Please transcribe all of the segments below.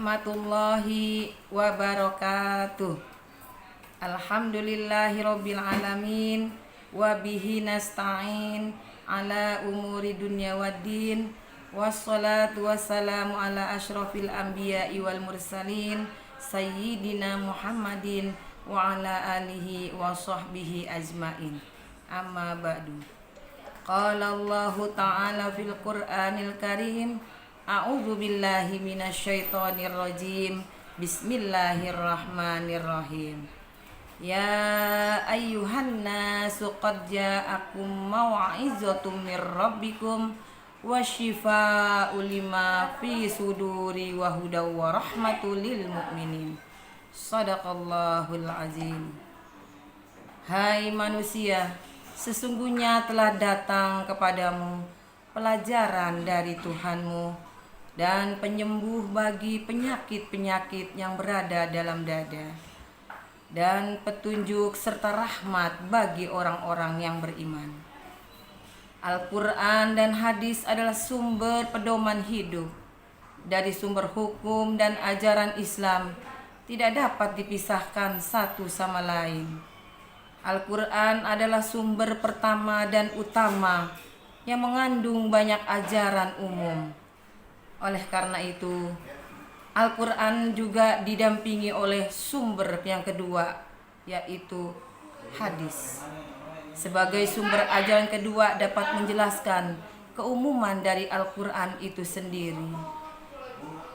warahmatullahi wabarakatuh. Alhamdulillahirabbil alamin wa bihi nasta'in ala umuri dunya waddin. Wassalatu wassalamu ala asyrafil anbiya'i wal mursalin sayyidina Muhammadin wa ala alihi wa sahbihi ajmain. Amma ba'du. Qala Allahu ta'ala fil Qur'anil Karim, a'udzu billahi minasyaitonir rajim. Bismillahirrahmanirrahim. Ya ayyuhan nasu qad ja'akum mau'izatum mir rabbikum wa syifaa'u lima fi suduri wa hudaw wa rahmatul lil mu'minin. Shadaqallahul azim. Hai manusia, sesungguhnya telah datang kepadamu pelajaran dari Tuhanmu dan penyembuh bagi penyakit-penyakit yang berada dalam dada, dan petunjuk serta rahmat bagi orang-orang yang beriman. Al-Quran dan hadis adalah sumber pedoman hidup. Dari sumber hukum dan ajaran Islam tidak dapat dipisahkan satu sama lain. Al-Quran adalah sumber pertama dan utama yang mengandung banyak ajaran umum. Oleh karena itu, Al-Quran juga didampingi oleh sumber yang kedua, yaitu hadis. Sebagai sumber ajaran kedua dapat menjelaskan keumuman dari Al-Quran itu sendiri.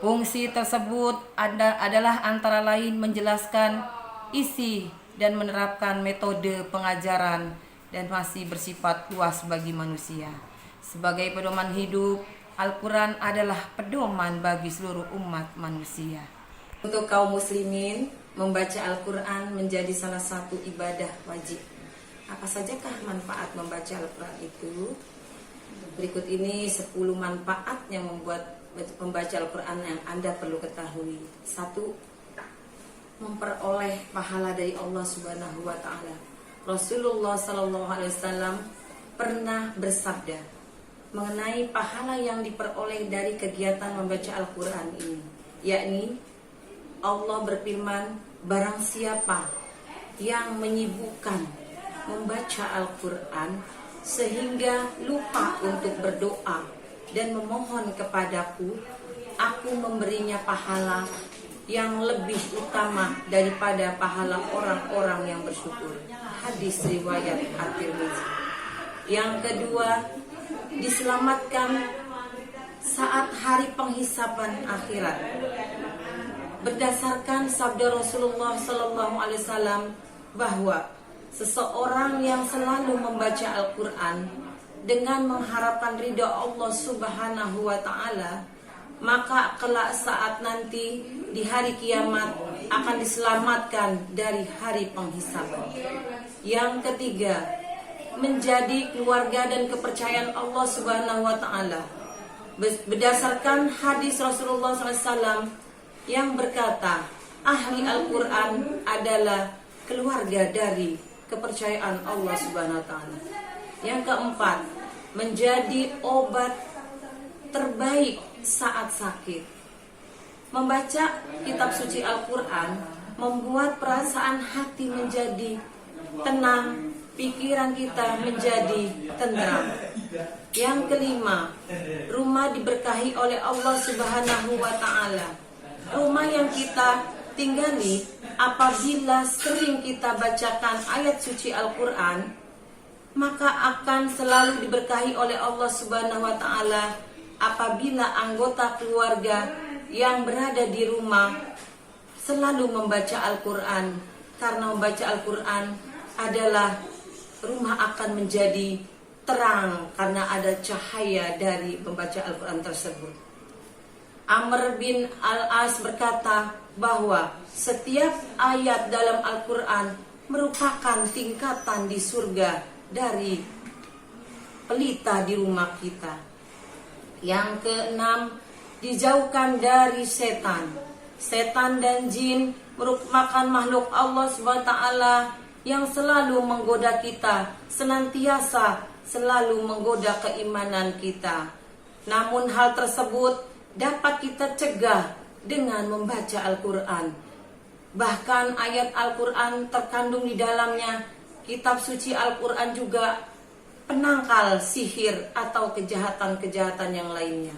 Fungsi tersebut adalah antara lain menjelaskan isi dan menerapkan metode pengajaran dan masih bersifat luas bagi manusia. Sebagai pedoman hidup, Al-Quran adalah pedoman bagi seluruh umat manusia. Untuk kaum muslimin, membaca Al-Quran menjadi salah satu ibadah wajib. Apa sajakah manfaat membaca Al-Quran itu? Berikut ini 10 manfaat yang membuat membaca Al-Quran yang Anda perlu ketahui. 1. Memperoleh pahala dari Allah Subhanahu wa taala. Rasulullah sallallahu alaihi wasallam pernah bersabda mengenai pahala yang diperoleh dari kegiatan membaca Al-Qur'an ini, yakni Allah berfirman, barang siapa yang menyibukkan membaca Al-Qur'an sehingga lupa untuk berdoa dan memohon kepadaku, aku memberinya pahala yang lebih utama daripada pahala orang-orang yang bersyukur. Hadis riwayat At-Tirmidzi. Yang kedua, diselamatkan saat hari penghisaban akhirat. Berdasarkan sabda Rasulullah SAW bahwa seseorang yang selalu membaca Al-Quran dengan mengharapkan ridha Allah Subhanahu wa taala, maka kelak saat nanti di hari kiamat akan diselamatkan dari hari penghisaban. Yang ketiga, menjadi keluarga dan kepercayaan Allah Subhanahu wa taala. Berdasarkan hadis Rasulullah SAW yang berkata, ahli Al-Quran adalah keluarga dari kepercayaan Allah Subhanahu wa taala. Yang keempat, menjadi obat terbaik saat sakit. Membaca kitab suci Al-Quran membuat perasaan hati menjadi tenang, pikiran kita menjadi tenteram. Yang kelima, rumah diberkahi oleh Allah Subhanahu wa taala. Rumah yang kita tinggali apabila sering kita bacakan ayat suci Al-Quran, maka akan selalu diberkahi oleh Allah Subhanahu wa taala apabila anggota keluarga yang berada di rumah selalu membaca Al-Quran. Karena membaca Al-Quran adalah rumah akan menjadi terang karena ada cahaya dari membaca Al-Quran tersebut. Amr bin Al-As berkata bahwa setiap ayat dalam Al-Quran merupakan tingkatan di surga dari pelita di rumah kita. Yang keenam, dijauhkan dari setan. Setan dan jin merupakan makhluk Allah SWT yang selalu menggoda kita, senantiasa selalu menggoda keimanan kita. Namun hal tersebut dapat kita cegah dengan membaca Al-Quran. Bahkan ayat Al-Quran terkandung di dalamnya, kitab suci Al-Quran juga penangkal sihir atau kejahatan-kejahatan yang lainnya.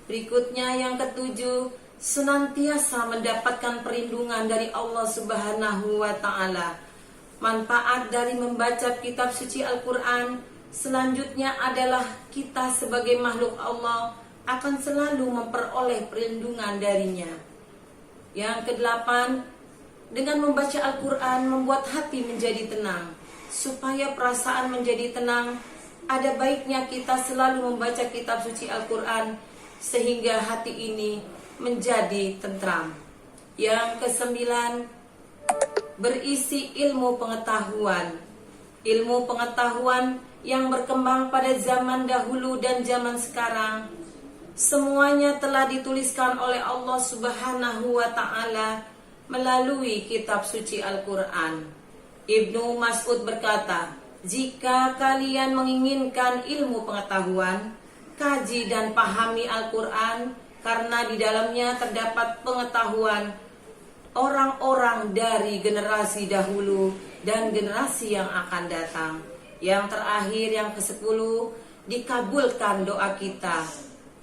Berikutnya yang ketujuh, senantiasa mendapatkan perlindungan dari Allah Subhanahu wa Ta'ala. Manfaat dari membaca kitab suci Al-Quran selanjutnya adalah kita sebagai makhluk Allah akan selalu memperoleh perlindungan darinya. Yang kedelapan, dengan membaca Al-Quran membuat hati menjadi tenang. Supaya perasaan menjadi tenang, ada baiknya kita selalu membaca kitab suci Al-Quran sehingga hati ini menjadi tentram. Yang kesembilan, berisi ilmu pengetahuan. Ilmu pengetahuan yang berkembang pada zaman dahulu dan zaman sekarang, semuanya telah dituliskan oleh Allah Subhanahu wa Ta'ala melalui kitab suci Al-Quran. Ibnu Mas'ud berkata, jika kalian menginginkan ilmu pengetahuan, kaji dan pahami Al-Quran, karena di dalamnya terdapat pengetahuan orang-orang dari generasi dahulu dan generasi yang akan datang. Yang terakhir, yang ke-10, dikabulkan doa kita.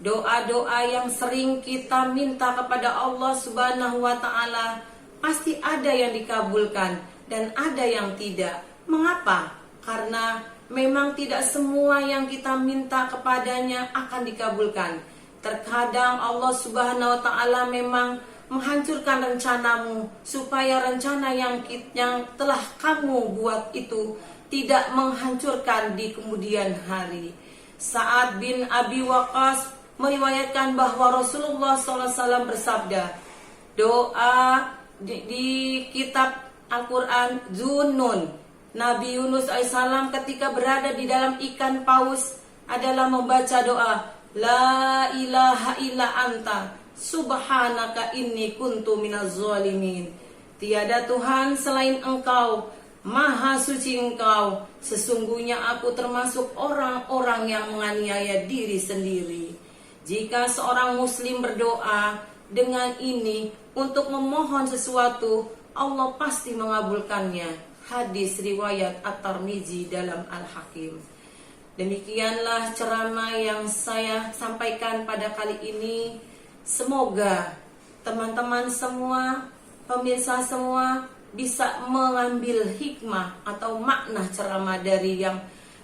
Doa-doa yang sering kita minta kepada Allah Subhanahu wa Ta'ala pasti ada yang dikabulkan dan ada yang tidak. Mengapa? Karena memang tidak semua yang kita minta kepadanya akan dikabulkan. Terkadang Allah Subhanahu wa Ta'ala memang menghancurkan rencanamu supaya rencana yang telah kamu buat itu tidak menghancurkan di kemudian hari. Sa'ad bin Abi Waqqas meriwayatkan bahwa Rasulullah SAW bersabda, doa di kitab Al-Quran Zunnun, Nabi Yunus AS ketika berada di dalam ikan paus adalah membaca doa, La ilaha illa anta, subhanaka inni kuntu minaz zalimin. Tiada Tuhan selain Engkau, Maha suci Engkau, sesungguhnya aku termasuk orang-orang yang menganiaya diri sendiri. Jika seorang muslim berdoa dengan ini untuk memohon sesuatu, Allah pasti mengabulkannya. Hadis riwayat At-Tirmizi dalam Al-Hakim. Demikianlah ceramah yang saya sampaikan pada kali ini. Semoga teman-teman semua, pemirsa semua bisa mengambil hikmah atau makna ceramah dari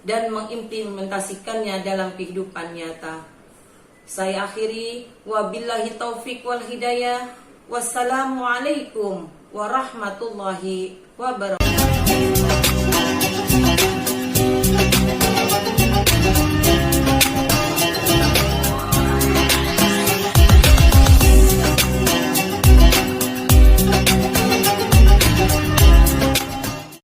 dan mengimplementasikannya dalam kehidupan nyata. Saya akhiri, wabillahi taufik wal hidayah. Wassalamualaikum warahmatullahi wabarakatuh.